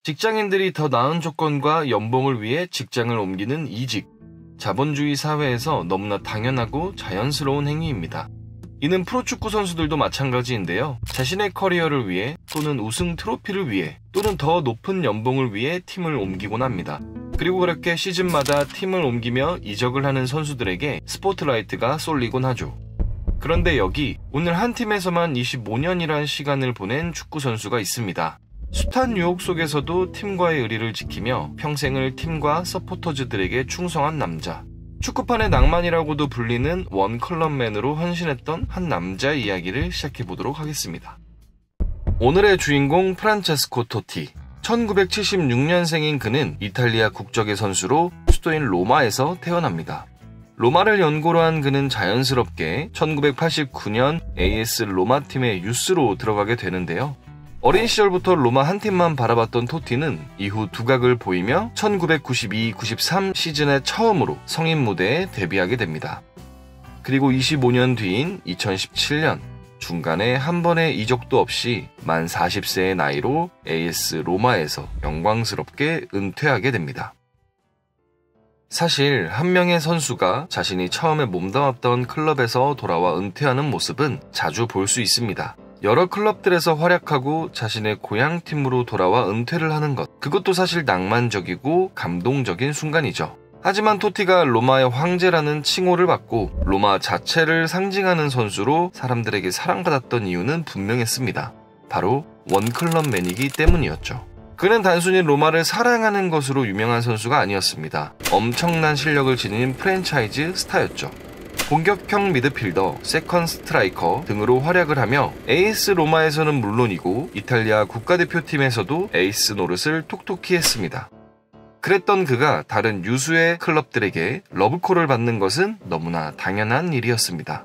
직장인들이 더 나은 조건과 연봉을 위해 직장을 옮기는 이직. 자본주의 사회에서 너무나 당연하고 자연스러운 행위입니다. 이는 프로축구 선수들도 마찬가지인데요. 자신의 커리어를 위해 또는 우승 트로피를 위해 또는 더 높은 연봉을 위해 팀을 옮기곤 합니다. 그리고 그렇게 시즌마다 팀을 옮기며 이적을 하는 선수들에게 스포트라이트가 쏠리곤 하죠. 그런데 여기 오늘 한 팀에서만 25년이란 시간을 보낸 축구 선수가 있습니다. 숱한 유혹 속에서도 팀과의 의리를 지키며 평생을 팀과 서포터즈들에게 충성한 남자. 축구판의 낭만이라고도 불리는 원클럽맨으로 헌신했던 한 남자의 이야기를 시작해보도록 하겠습니다. 오늘의 주인공 프란체스코 토티. 1976년생인 그는 이탈리아 국적의 선수로 수도인 로마에서 태어납니다. 로마를 연고로 한 그는 자연스럽게 1989년 AS 로마 팀의 유스로 들어가게 되는데요. 어린 시절부터 로마 한 팀만 바라봤던 토티는 이후 두각을 보이며 1992-93 시즌에 처음으로 성인 무대에 데뷔하게 됩니다. 그리고 25년 뒤인 2017년 중간에 한 번의 이적도 없이 만 40세의 나이로 AS 로마에서 영광스럽게 은퇴하게 됩니다. 사실 한 명의 선수가 자신이 처음에 몸담았던 클럽에서 돌아와 은퇴하는 모습은 자주 볼 수 있습니다. 여러 클럽들에서 활약하고 자신의 고향팀으로 돌아와 은퇴를 하는 것, 그것도 사실 낭만적이고 감동적인 순간이죠. 하지만 토티가 로마의 황제라는 칭호를 받고 로마 자체를 상징하는 선수로 사람들에게 사랑받았던 이유는 분명했습니다. 바로 원클럽맨이기 때문이었죠. 그는 단순히 로마를 사랑하는 것으로 유명한 선수가 아니었습니다. 엄청난 실력을 지닌 프랜차이즈 스타였죠. 공격형 미드필더, 세컨 스트라이커 등으로 활약을 하며 에이스 로마에서는 물론이고 이탈리아 국가대표팀에서도 에이스 노릇을 톡톡히 했습니다. 그랬던 그가 다른 유수의 클럽들에게 러브콜을 받는 것은 너무나 당연한 일이었습니다.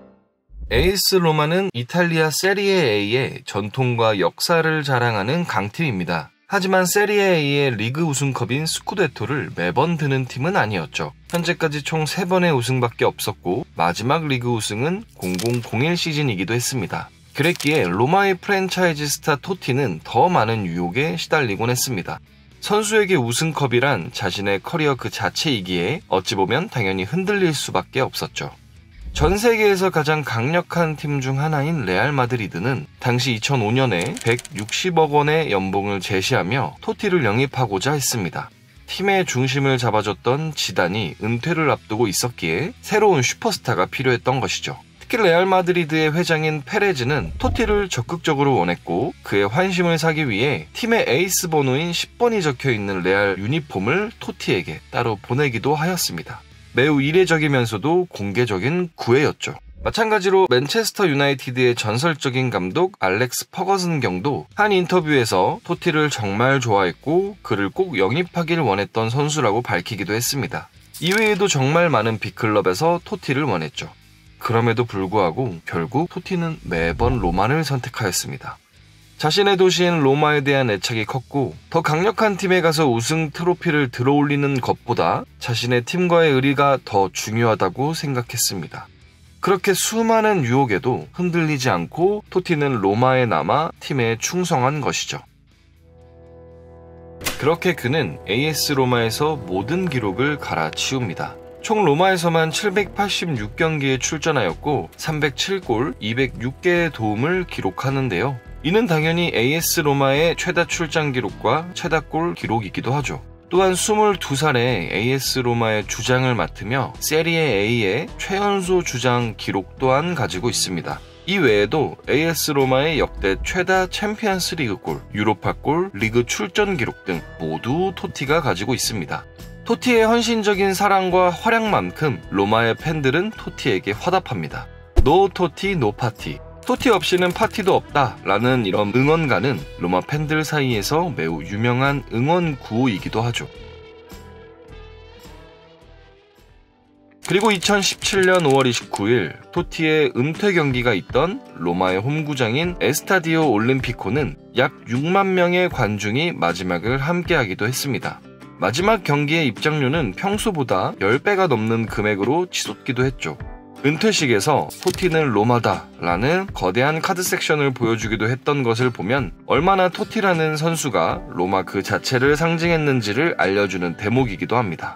에이스 로마는 이탈리아 세리에 A의 전통과 역사를 자랑하는 강팀입니다. 하지만 세리에 A의 리그 우승컵인 스쿠데토를 매번 드는 팀은 아니었죠. 현재까지 총 3번의 우승밖에 없었고 마지막 리그 우승은 0001 시즌이기도 했습니다. 그랬기에 로마의 프랜차이즈 스타 토티는 더 많은 유혹에 시달리곤 했습니다. 선수에게 우승컵이란 자신의 커리어 그 자체이기에 어찌 보면 당연히 흔들릴 수밖에 없었죠. 전 세계에서 가장 강력한 팀 중 하나인 레알 마드리드는 당시 2005년에 160억 원의 연봉을 제시하며 토티를 영입하고자 했습니다. 팀의 중심을 잡아줬던 지단이 은퇴를 앞두고 있었기에 새로운 슈퍼스타가 필요했던 것이죠. 특히 레알 마드리드의 회장인 페레즈는 토티를 적극적으로 원했고 그의 환심을 사기 위해 팀의 에이스 번호인 10번이 적혀있는 레알 유니폼을 토티에게 따로 보내기도 하였습니다. 매우 이례적이면서도 공개적인 구애였죠. 마찬가지로 맨체스터 유나이티드의 전설적인 감독 알렉스 퍼거슨 경도 한 인터뷰에서 토티를 정말 좋아했고 그를 꼭 영입하길 원했던 선수라고 밝히기도 했습니다. 이외에도 정말 많은 빅클럽에서 토티를 원했죠. 그럼에도 불구하고 결국 토티는 매번 로마를 선택하였습니다. 자신의 도시인 로마에 대한 애착이 컸고 더 강력한 팀에 가서 우승 트로피를 들어올리는 것보다 자신의 팀과의 의리가 더 중요하다고 생각했습니다. 그렇게 수많은 유혹에도 흔들리지 않고 토티는 로마에 남아 팀에 충성한 것이죠. 그렇게 그는 AS 로마에서 모든 기록을 갈아치웁니다. 총 로마에서만 786경기에 출전하였고 307골, 206개의 도움을 기록하는데요. 이는 당연히 AS 로마의 최다 출장 기록과 최다골 기록이기도 하죠. 또한 22살에 AS 로마의 주장을 맡으며 세리에 A의 최연소 주장 기록 또한 가지고 있습니다. 이 외에도 AS 로마의 역대 최다 챔피언스 리그 골, 유로파골, 리그 출전 기록 등 모두 토티가 가지고 있습니다. 토티의 헌신적인 사랑과 활약만큼 로마의 팬들은 토티에게 화답합니다. 노 토티 노 파티. 토티 없이는 파티도 없다 라는 이런 응원가는 로마 팬들 사이에서 매우 유명한 응원 구호이기도 하죠. 그리고 2017년 5월 29일 토티의 은퇴 경기가 있던 로마의 홈구장인 에스타디오 올림피코는 약 6만 명의 관중이 마지막을 함께하기도 했습니다. 마지막 경기의 입장료는 평소보다 10배가 넘는 금액으로 치솟기도 했죠. 은퇴식에서 토티는 로마다 라는 거대한 카드 섹션을 보여주기도 했던 것을 보면 얼마나 토티라는 선수가 로마 그 자체를 상징했는지를 알려주는 대목이기도 합니다.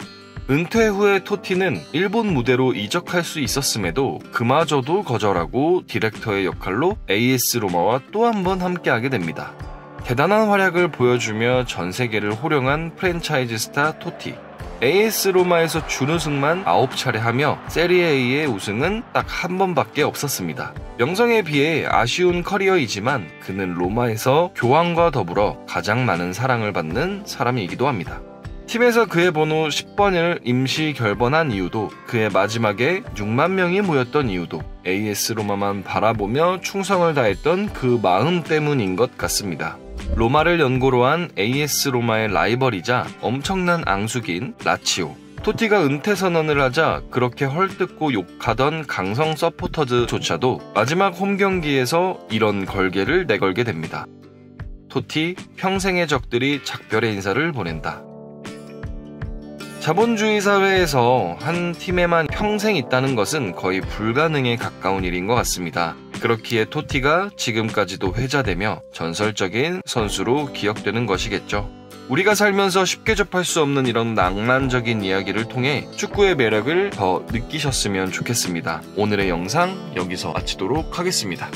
은퇴 후에 토티는 일본 무대로 이적할 수 있었음에도 그마저도 거절하고 디렉터의 역할로 AS 로마와 또 한 번 함께하게 됩니다. 대단한 활약을 보여주며 전 세계를 호령한 프랜차이즈 스타 토티. AS 로마에서 준우승만 9차례 하며 세리에 A의 우승은 딱 한 번밖에 없었습니다. 명성에 비해 아쉬운 커리어이지만 그는 로마에서 교황과 더불어 가장 많은 사랑을 받는 사람이기도 합니다. 팀에서 그의 번호 10번을 임시 결번한 이유도, 그의 마지막에 6만 명이 모였던 이유도 AS 로마만 바라보며 충성을 다했던 그 마음 때문인 것 같습니다. 로마를 연고로 한 AS 로마의 라이벌이자 엄청난 앙숙인 라치오. 토티가 은퇴 선언을 하자 그렇게 헐뜯고 욕하던 강성 서포터즈조차도 마지막 홈 경기에서 이런 걸개를 내걸게 됩니다. 토티, 평생의 적들이 작별의 인사를 보낸다. 자본주의 사회에서 한 팀에만 평생 있다는 것은 거의 불가능에 가까운 일인 것 같습니다. 그렇기에 토티가 지금까지도 회자되며 전설적인 선수로 기억되는 것이겠죠. 우리가 살면서 쉽게 접할 수 없는 이런 낭만적인 이야기를 통해 축구의 매력을 더 느끼셨으면 좋겠습니다. 오늘의 영상 여기서 마치도록 하겠습니다.